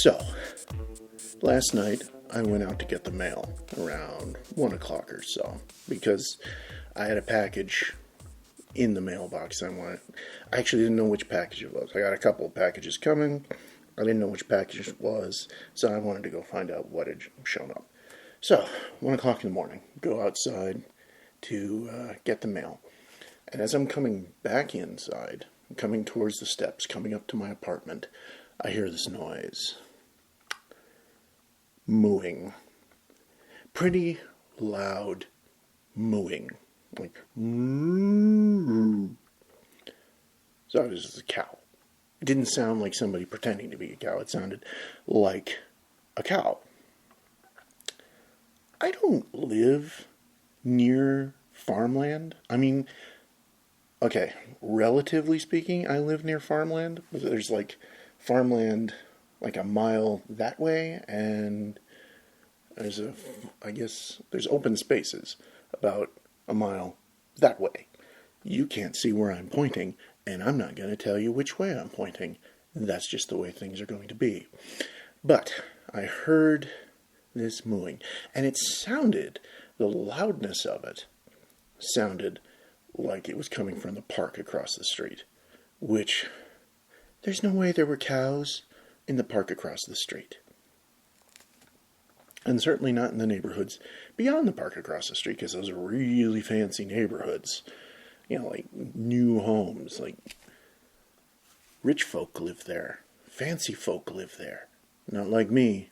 So, last night I went out to get the mail around 1 o'clock or so because I had a package in the mailbox I actually didn't know which package it was. I got a couple of packages coming. I didn't know which package it was, so I wanted to go find out what had shown up. So, 1 o'clock in the morning, go outside to get the mail. And as I'm coming back inside, coming towards the steps, coming up to my apartment, I hear this noise. Mooing. Pretty loud mooing. Like, moo. So it was a cow. It didn't sound like somebody pretending to be a cow. It sounded like a cow. I don't live near farmland. I mean, okay, relatively speaking, I live near farmland. There's like farmland like a mile that way, and there's there's open spaces about a mile that way. You can't see where I'm pointing, and I'm not going to tell you which way I'm pointing. That's just the way things are going to be. But I heard this mooing, and the loudness of it sounded like it was coming from the park across the street, which there's no way there were cows in the park across the street. And certainly not in the neighborhoods beyond the park across the street, because those are really fancy neighborhoods. You know, like new homes, like rich folk live there. Fancy folk live there. Not like me.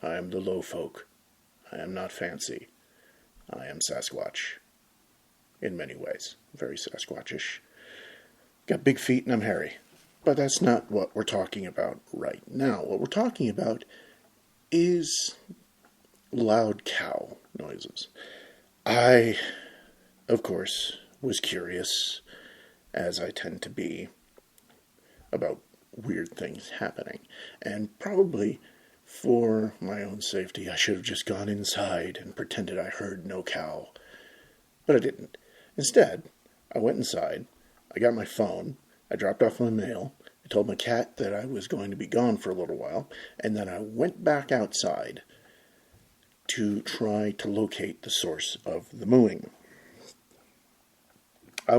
I am the low folk. I am not fancy. I am Sasquatch. In many ways. Very Sasquatchish. Got big feet and I'm hairy. But that's not what we're talking about right now. What we're talking about is loud cow noises. I, of course, was curious, as I tend to be, about weird things happening. And probably for my own safety, I should have just gone inside and pretended I heard no cow. But I didn't. Instead, I went inside, I got my phone, I dropped off my mail, I told my cat that I was going to be gone for a little while, and then I went back outside to try to locate the source of the mooing. I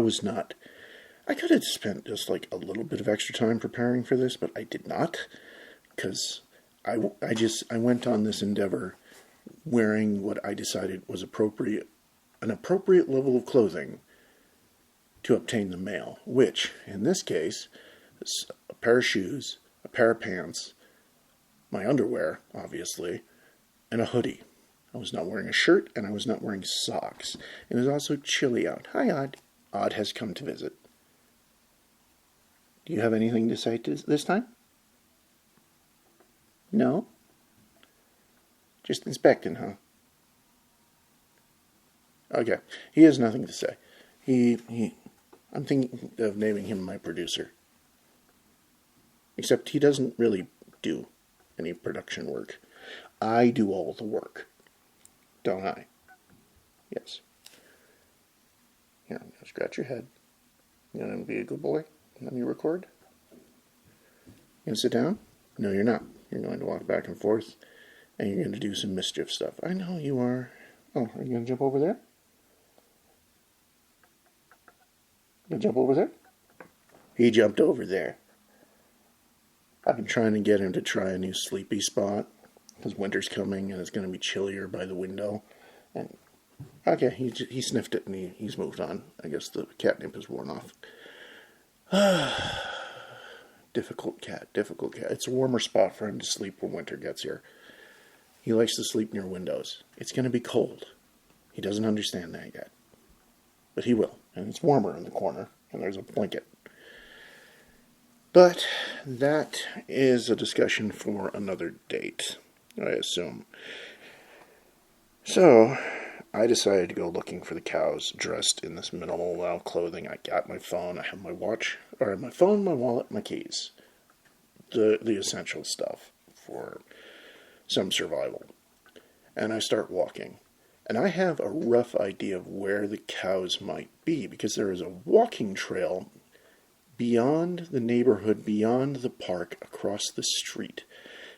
could have spent just like a little bit of extra time preparing for this, but I did not, because I went on this endeavor wearing what I decided was an appropriate level of clothing to obtain the mail, which, in this case, is a pair of shoes, a pair of pants, my underwear, obviously, and a hoodie. I was not wearing a shirt, and I was not wearing socks. It was also chilly out. Hi, Odd. Odd has come to visit. Do you have anything to say this time? No? Just inspecting, huh? Okay. He has nothing to say. I'm thinking of naming him my producer. Except he doesn't really do any production work. I do all the work. Don't I? Yes. Here, I'm going to scratch your head. You want to be a good boy? Let me record. You going to sit down? No, you're not. You're going to walk back and forth, and you're going to do some mischief stuff. I know you are. Oh, are you going to jump over there? You going to jump over there? He jumped over there. I've been trying to get him to try a new sleepy spot, because winter's coming and it's going to be chillier by the window. And okay, he sniffed it and he's moved on. I guess the catnip is worn off. Difficult cat. It's a warmer spot for him to sleep when winter gets here. He likes to sleep near windows. It's going to be cold. He doesn't understand that yet. But he will. And it's warmer in the corner. And there's a blanket. But that is a discussion for another date, I assume. So, I decided to go looking for the cows dressed in this minimal amount of clothing. I got my phone, I have my watch, or my phone, my wallet, my keys. The essential stuff for some survival. And I start walking. And I have a rough idea of where the cows might be, because there is a walking trail beyond the neighborhood, beyond the park, across the street.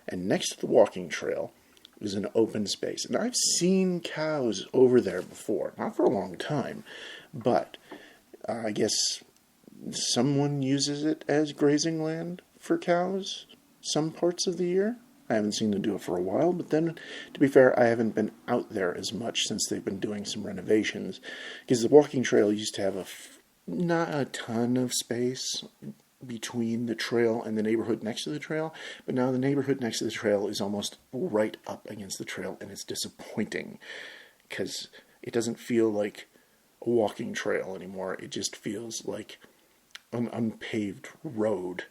And next to the walking trail is an open space. And I've seen cows over there before, not for a long time, but I guess someone uses it as grazing land for cows some parts of the year. I haven't seen them do it for a while, but then, to be fair, I haven't been out there as much since they've been doing some renovations, because the walking trail used to have not a ton of space between the trail and the neighborhood next to the trail, but now the neighborhood next to the trail is almost right up against the trail, and it's disappointing, because it doesn't feel like a walking trail anymore. It just feels like an unpaved road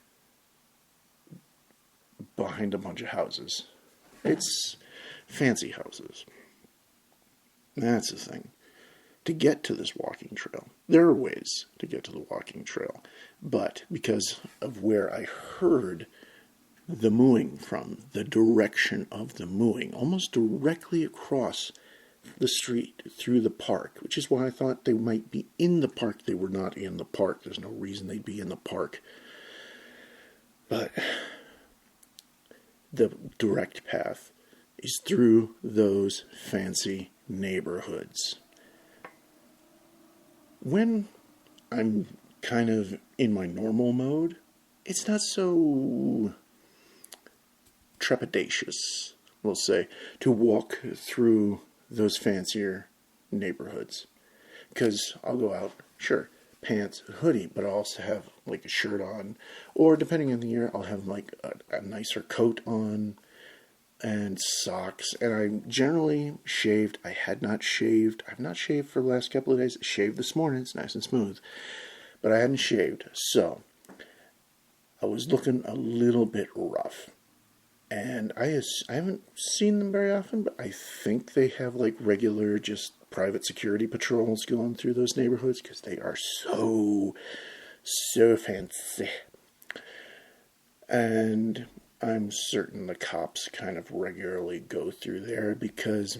behind a bunch of houses. It's fancy houses. That's the thing. To get to this walking trail, there are ways to get to the walking trail, but because of where I heard the mooing from, the direction of the mooing, almost directly across the street through the park, which is why I thought they might be in the park. They were not in the park. There's no reason they'd be in the park. But the direct path is through those fancy neighborhoods. When I'm kind of in my normal mode, it's not so trepidatious, we'll say, to walk through those fancier neighborhoods. Because I'll go out, sure, pants, hoodie, but I'll also have like a shirt on, or depending on the year, I'll have like a nicer coat on and socks. And I'm generally shaved. I had not shaved. I've not shaved for the last couple of days. I shaved this morning. It's nice and smooth, but I hadn't shaved, so I was looking a little bit rough. And I haven't seen them very often, but I think they have like regular, just private security patrols going through those neighborhoods, because they are so fancy. And I'm certain the cops kind of regularly go through there, because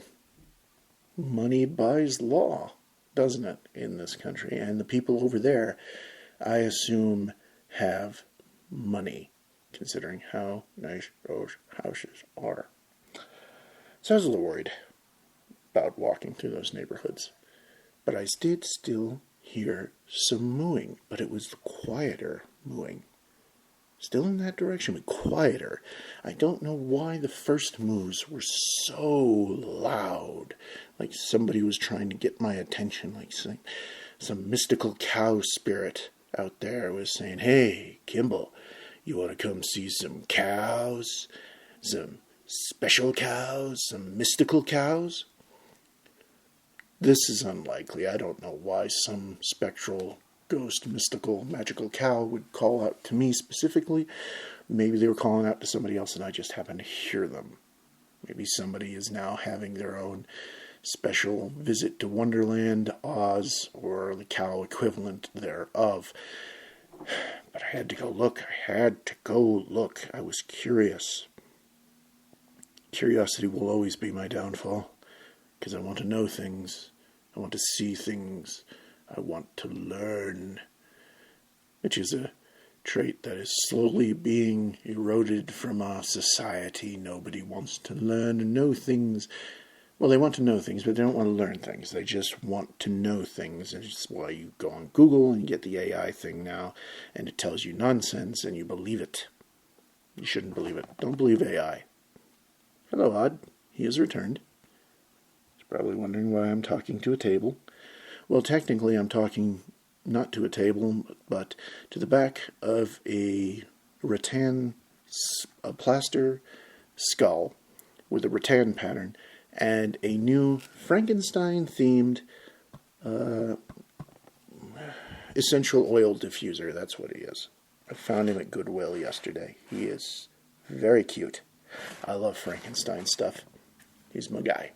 money buys law, doesn't it, in this country? And the people over there, I assume, have money, considering how nice those houses are. So I was a little worried about walking through those neighborhoods. But I did still hear some mooing, but it was the quieter mooing. Still in that direction, but quieter. I don't know why the first moos were so loud. Like somebody was trying to get my attention, like some mystical cow spirit out there was saying, "Hey, Kimball, you want to come see some cows? Some special cows? Some mystical cows?" This is unlikely. I don't know why some spectral, ghost, mystical, magical cow would call out to me specifically. Maybe they were calling out to somebody else and I just happened to hear them. Maybe somebody is now having their own special visit to Wonderland, Oz, or the cow equivalent thereof. But I had to go look. I was curious. Curiosity will always be my downfall, because I want to know things. I want to see things. I want to learn, which is a trait that is slowly being eroded from our society. Nobody wants to learn and know things. Well, they want to know things, but they don't want to learn things. They just want to know things. And it's why you go on Google and you get the AI thing now, and it tells you nonsense, and you believe it. You shouldn't believe it. Don't believe AI. Hello, Odd. He has returned. He's probably wondering why I'm talking to a table. Well, technically, I'm talking not to a table, but to the back of a rattan, a plaster skull with a rattan pattern, and a new Frankenstein-themed essential oil diffuser. That's what he is. I found him at Goodwill yesterday. He is very cute. I love Frankenstein stuff. He's my guy.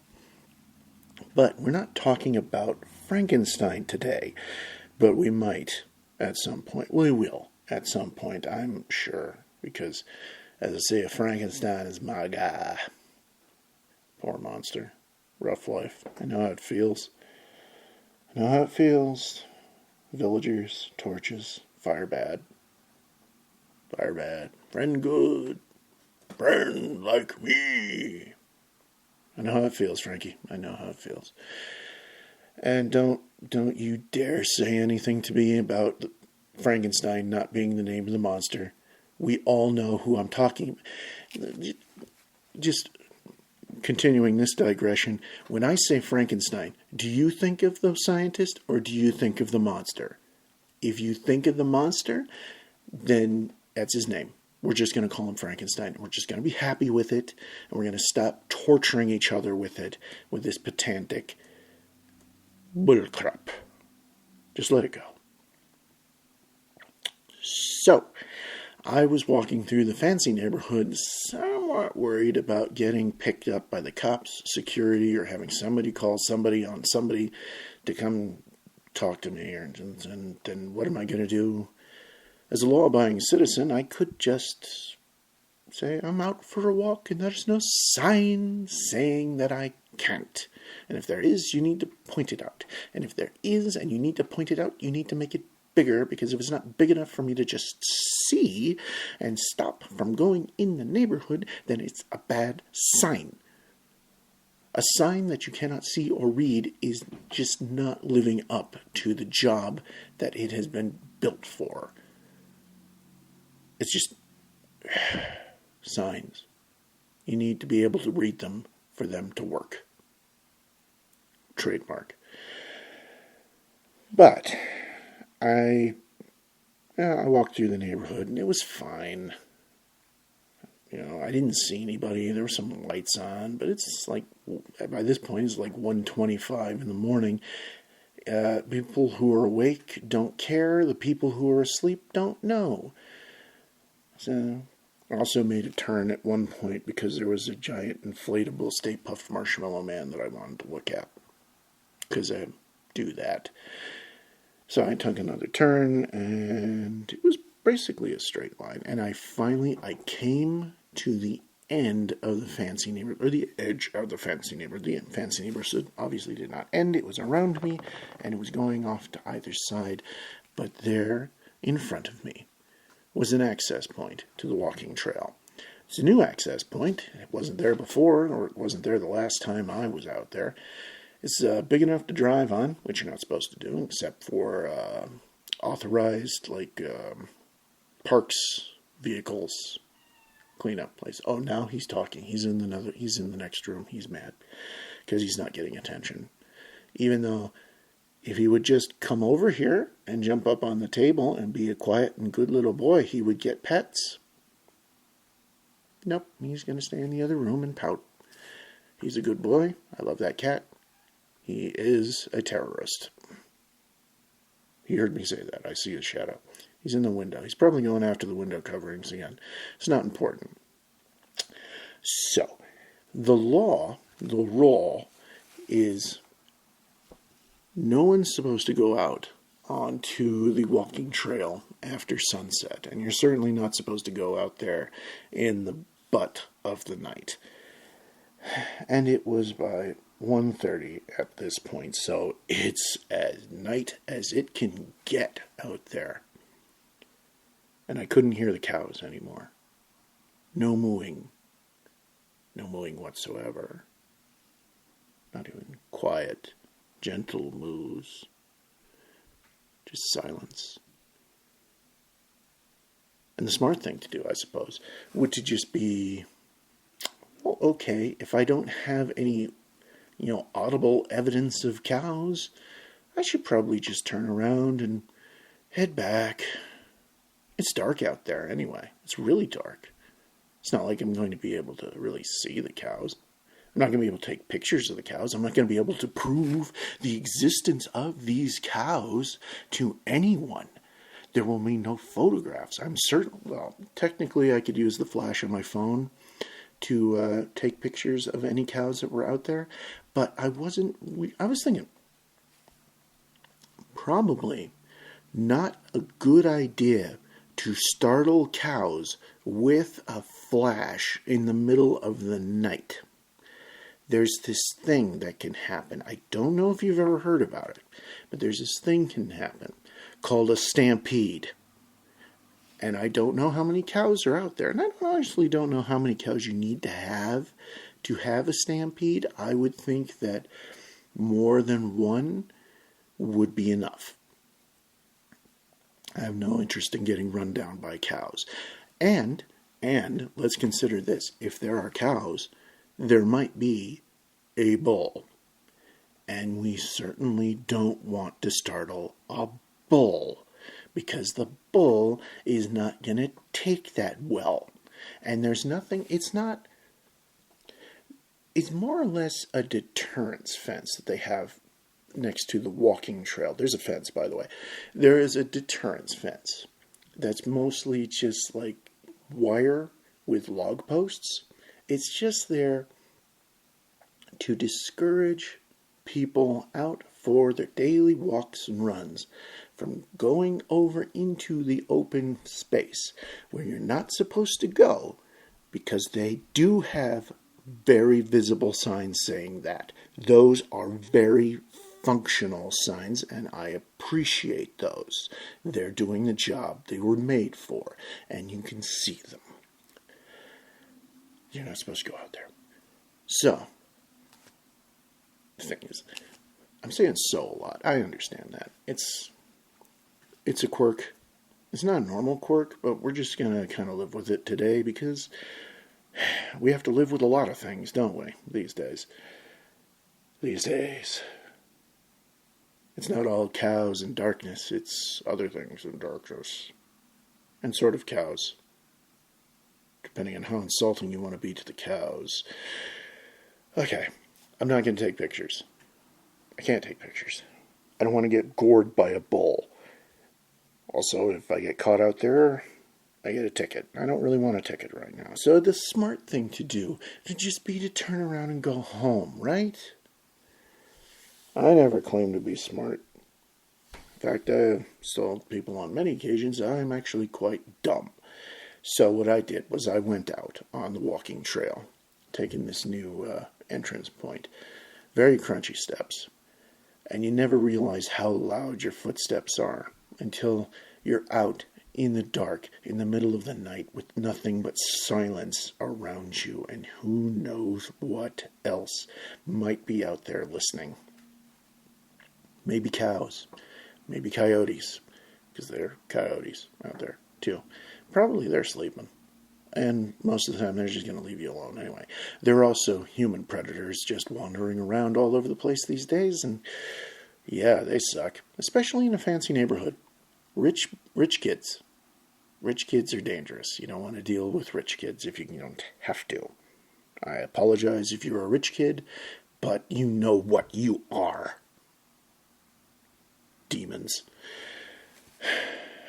But we're not talking about Frankenstein today, but we might at some point. We will at some point, I'm sure, because, as I say, Frankenstein is my guy. Poor monster. Rough life. I know how it feels. Villagers, torches, fire bad. Friend good. friend like me. I know how it feels, Frankie. I know how it feels. And don't you dare say anything to me about Frankenstein not being the name of the monster. We all know who I'm talking about. Just continuing this digression, when I say Frankenstein, do you think of the scientist or do you think of the monster? If you think of the monster, then that's his name. We're just going to call him Frankenstein. We're just going to be happy with it, and we're going to stop torturing each other with it, with this pedantic bullcrap. Just let it go. So, I was walking through the fancy neighborhood, somewhat worried about getting picked up by the cops, security, or having somebody call somebody on somebody to come talk to me. And then what am I going to do? As a law-abiding citizen, I could just say I'm out for a walk, and there's no sign saying that I can't. And if there is, you need to point it out. And if there is, and you need to point it out, you need to make it bigger, because if it's not big enough for me to just see and stop from going in the neighborhood, then it's a bad sign. A sign that you cannot see or read is just not living up to the job that it has been built for. It's just signs. You need to be able to read them for them to work. Trademark. But I walked through the neighborhood and it was fine. I didn't see anybody. There were some lights on, but it's like, by this point, it's like 1:25 in the morning. People who are awake don't care. The people who are asleep don't know. So, I also made a turn at one point because there was a giant inflatable Stay Puft Marshmallow Man that I wanted to look at. Because I do that. So I took another turn, and it was basically a straight line. And I came to the end of the fancy neighborhood, or the edge of the fancy neighborhood. The fancy neighborhood obviously did not end. It was around me, and it was going off to either side. But there, in front of me, was an access point to the walking trail. It's a new access point. It wasn't there before, or it wasn't there the last time I was out there. It's big enough to drive on, which you're not supposed to do, except for authorized, parks, vehicles, cleanup place. Oh, now he's talking. He's in the next room. He's mad because he's not getting attention. Even though, if he would just come over here and jump up on the table and be a quiet and good little boy, he would get pets. Nope, he's going to stay in the other room and pout. He's a good boy. I love that cat. He is a terrorist. He heard me say that. I see his shadow. He's in the window. He's probably going after the window coverings again. It's not important. So, the law is no one's supposed to go out onto the walking trail after sunset. And you're certainly not supposed to go out there in the butt of the night. And it was by 1:30 at this point, so it's as night as it can get out there. And I couldn't hear the cows anymore. No mooing. No mooing whatsoever. Not even quiet, gentle moos. Just silence. And the smart thing to do, I suppose, would to just be, well, okay, if I don't have any audible evidence of cows, I should probably just turn around and head back. It's dark out there anyway. It's really dark. It's not like I'm going to be able to really see the cows. I'm not going to be able to take pictures of the cows. I'm not going to be able to prove the existence of these cows to anyone. There will be no photographs. I'm certain, well, technically I could use the flash on my phone to take pictures of any cows that were out there, but I was thinking, probably not a good idea to startle cows with a flash in the middle of the night. There's this thing that can happen. I don't know if you've ever heard about it, but there's this thing can happen called a stampede. And I don't know how many cows are out there. And I honestly don't know how many cows you need to have a stampede. I would think that more than one would be enough. I have no interest in getting run down by cows. And let's consider this. If there are cows, there might be a bull. And we certainly don't want to startle a bull, because the bull is not going to take that well. And there's nothing, it's more or less a deterrence fence that they have next to the walking trail. There's a fence, by the way. There is a deterrence fence that's mostly just like wire with log posts. It's just there to discourage people out for their daily walks and runs from going over into the open space where you're not supposed to go, because they do have very visible signs saying that. Those are very functional signs, and I appreciate those. They're doing the job they were made for, and you can see them. You're not supposed to go out there. So, the thing is, I'm saying so a lot. I understand that. It's a quirk. It's not a normal quirk, but we're just going to kind of live with it today, because we have to live with a lot of things, don't we, these days? These days. It's not all cows and darkness. It's other things in darkness. And sort of cows. Depending on how insulting you want to be to the cows. Okay. I'm not going to take pictures. I can't take pictures. I don't want to get gored by a bull. Also, if I get caught out there, I get a ticket. I don't really want a ticket right now. So the smart thing to do would just be to turn around and go home, right? I never claimed to be smart. In fact, I told people on many occasions I'm actually quite dumb. So what I did was I went out on the walking trail, taking this new entrance point. Very crunchy steps. And you never realize how loud your footsteps are until you're out in the dark, in the middle of the night, with nothing but silence around you, and who knows what else might be out there listening. Maybe cows, maybe coyotes, because there are coyotes out there too. Probably they're sleeping, and most of the time they're just going to leave you alone anyway. There are also human predators just wandering around all over the place these days, and yeah, they suck, especially in a fancy neighborhood. Rich kids. Rich kids are dangerous. You don't want to deal with rich kids if you don't have to. I apologize if you're a rich kid, but you know what you are. Demons.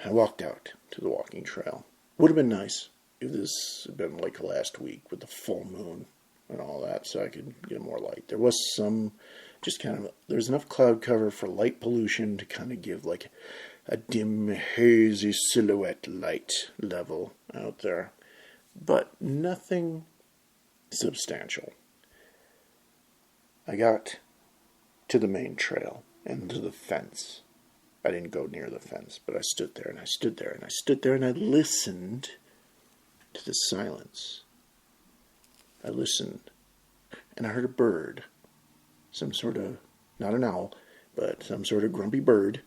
I walked out to the walking trail. Would have been nice if this had been like last week with the full moon and all that, so I could get more light. There was some, just kind of, there's enough cloud cover for light pollution to kind of give like a dim, hazy silhouette light level out there. But nothing substantial. I got to the main trail and to the fence. I didn't go near the fence, but I stood there and I stood there and I stood there and I listened to the silence. I listened and I heard a bird. Some sort of, not an owl, but some sort of grumpy bird.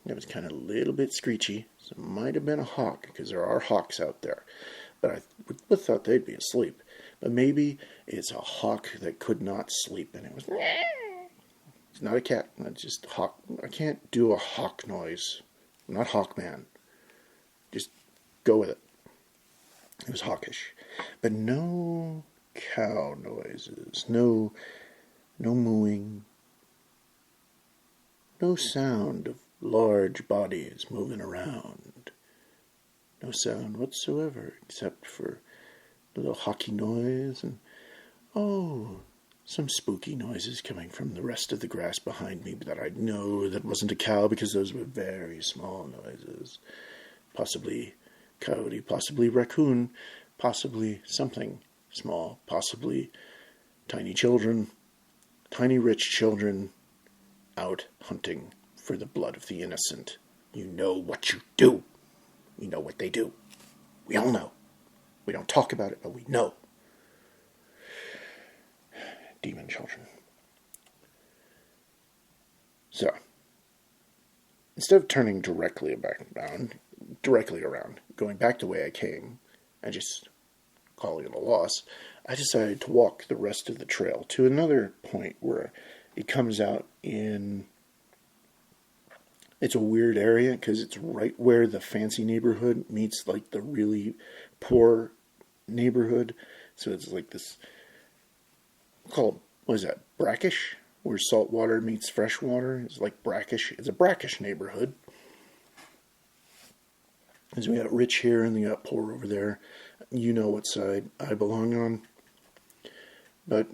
It was kind of a little bit screechy, so it might have been a hawk, because there are hawks out there. But I would have thought they'd be asleep. But maybe it's a hawk that could not sleep, and it was... It's not a cat, it's just a hawk. I can't do a hawk noise. I'm not Hawkman. Just go with it. It was hawkish. But no cow noises, no mooing, no sound of large bodies moving around. No sound whatsoever, except for a little hawky noise and, some spooky noises coming from the rest of the grass behind me that I know that wasn't a cow, because those were very small noises. Possibly coyote, possibly raccoon, possibly something small, possibly tiny children, tiny rich children out hunting for the blood of the innocent. You know what you do. You know what they do. We all know. We don't talk about it, but we know. Demon children. So, instead of turning directly around, going back the way I came, and just calling it a loss, I decided to walk the rest of the trail to another point where it comes out in... It's a weird area because it's right where the fancy neighborhood meets like the really poor neighborhood. So it's like this, called, what is that, brackish? Where salt water meets fresh water. It's like brackish. It's a brackish neighborhood. Because we got rich here and we got poor over there. You know what side I belong on. But,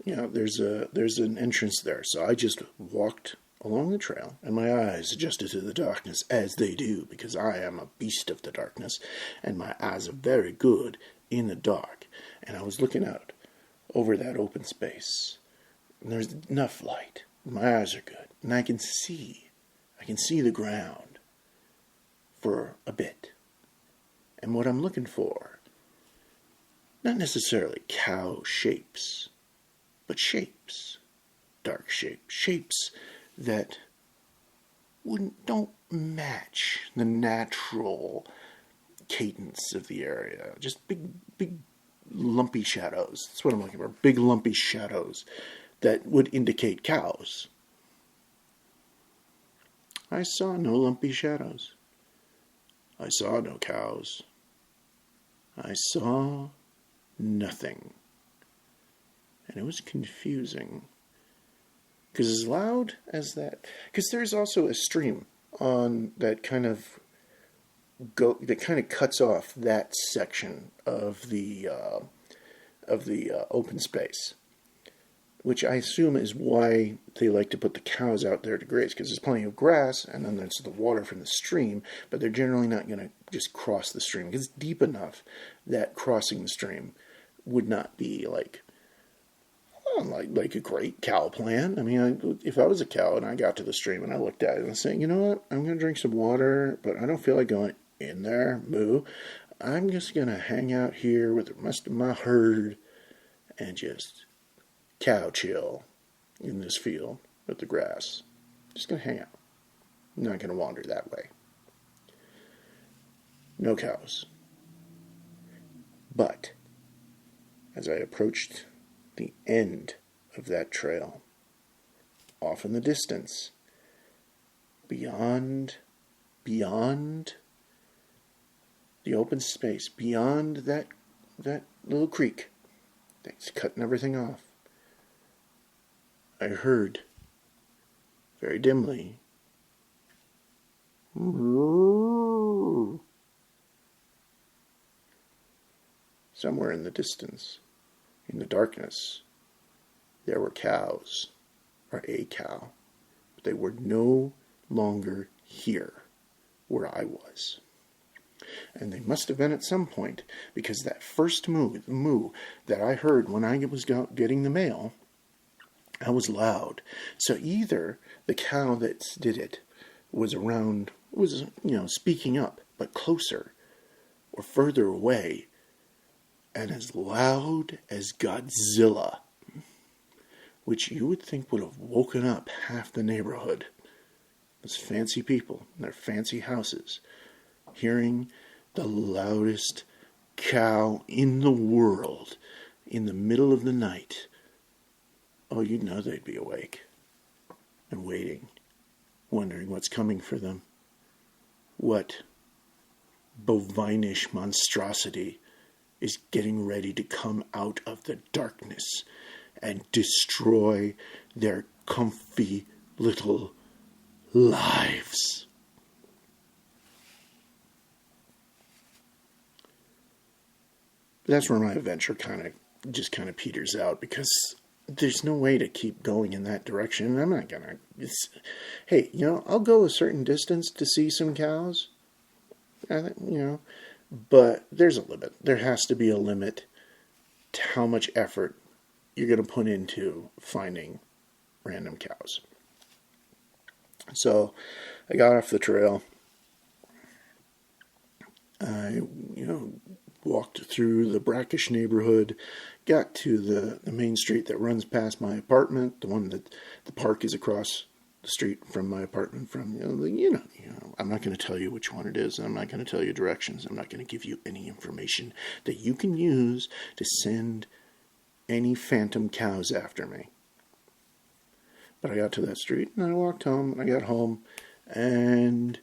you know, there's an entrance there. So I just walked along the trail, and my eyes adjusted to the darkness, as they do, because I am a beast of the darkness, and my eyes are very good in the dark. And I was looking out over that open space, and there's enough light. My eyes are good, and I can see the ground for a bit. And what I'm looking for, not necessarily cow shapes, but shapes, dark shapes that don't match the natural cadence of the area. Just big lumpy shadows. That's what I'm looking for. Big lumpy shadows that would indicate cows. I saw no lumpy shadows. I saw no cows. I saw nothing. And it was confusing. Because as loud as that... Because there's also a stream on that kind of cuts off that section of the open space. Which I assume is why they like to put the cows out there to graze. Because there's plenty of grass, and then there's the water from the stream. But they're generally not going to just cross the stream. Because it's deep enough that crossing the stream would not be like a great cow plan. I mean, if I was a cow and I got to the stream and I looked at it and saying, you know what, I'm going to drink some water, but I don't feel like going in there, moo. I'm just going to hang out here with the rest of my herd and just cow chill in this field with the grass. Just going to hang out. I'm not going to wander that way. No cows. But as I approached the end of that trail, off in the distance, beyond the open space, beyond that little creek that's cutting everything off, I heard very dimly, somewhere in the distance, in the darkness, there were cows, or a cow, but they were no longer here where I was. And they must have been at some point, because that first moo that I heard when I was getting the mail, that was loud. So either the cow that did it was speaking up, but closer, or further away, and as loud as Godzilla, which you would think would have woken up half the neighborhood. Those fancy people in their fancy houses, hearing the loudest cow in the world in the middle of the night. Oh, you'd know they'd be awake and waiting, wondering what's coming for them. What bovinish monstrosity is getting ready to come out of the darkness and destroy their comfy little lives. That's where my adventure kind of peters out, because there's no way to keep going in that direction. And I'm not gonna. Hey, I'll go a certain distance to see some cows. But there's a limit. There has to be a limit to how much effort you're going to put into finding random cows. So I got off the trail, I, walked through the brackish neighborhood, got to the main street that runs past my apartment, the one that the park is across the street from my apartment from. I'm not going to tell you which one it is. I'm not going to tell you directions. I'm not going to give you any information that you can use to send any phantom cows after me. But I got to that street and I walked home. And I got home and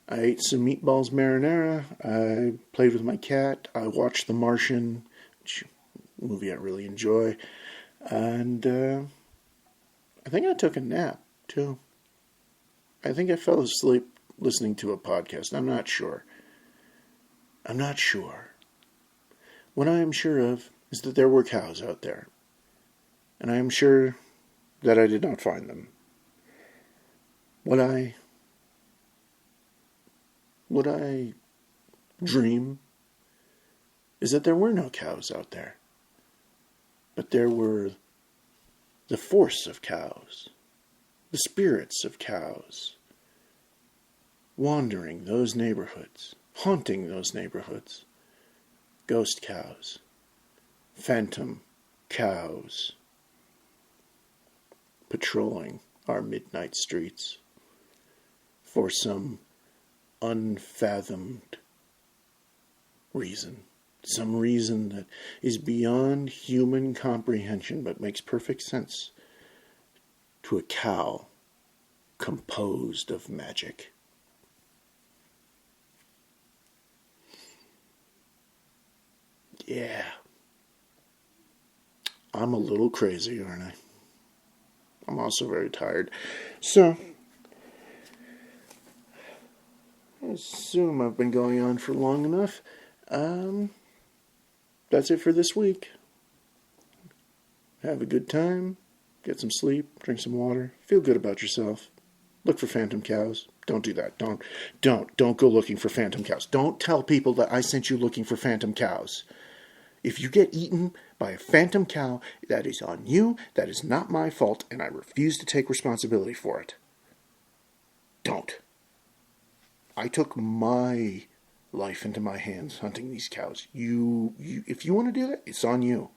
I ate some meatballs marinara. I played with my cat. I watched The Martian, which a movie I really enjoy. And I think I took a nap, too. I think I fell asleep listening to a podcast. I'm not sure. What I am sure of is that there were cows out there. And I am sure that I did not find them. What I dream is that there were no cows out there. But there were the force of cows, the spirits of cows, wandering those neighborhoods, haunting those neighborhoods. Ghost cows, phantom cows, patrolling our midnight streets for some unfathomed reason. Some reason that is beyond human comprehension but makes perfect sense to a cow composed of magic. Yeah. I'm a little crazy, aren't I? I'm also very tired. So, I assume I've been going on for long enough. That's it for this week. Have a good time. Get some sleep. Drink some water. Feel good about yourself. Look for phantom cows. Don't do that. Don't go looking for phantom cows. Don't tell people that I sent you looking for phantom cows. If you get eaten by a phantom cow, that is on you. That is not my fault, and I refuse to take responsibility for it. Don't. I took my life into my hands hunting these cows. If you want to do that, it's on you.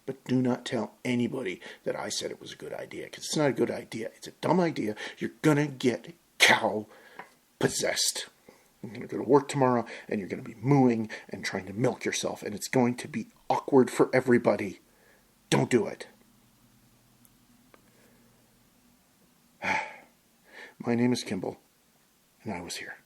But do not tell anybody that I said it was a good idea, because it's not a good idea. It's a dumb idea. You're going to get cow possessed. You're going to go to work tomorrow, and you're going to be mooing and trying to milk yourself, and it's going to be awkward for everybody. Don't do it. My name is Kimball, and I was here.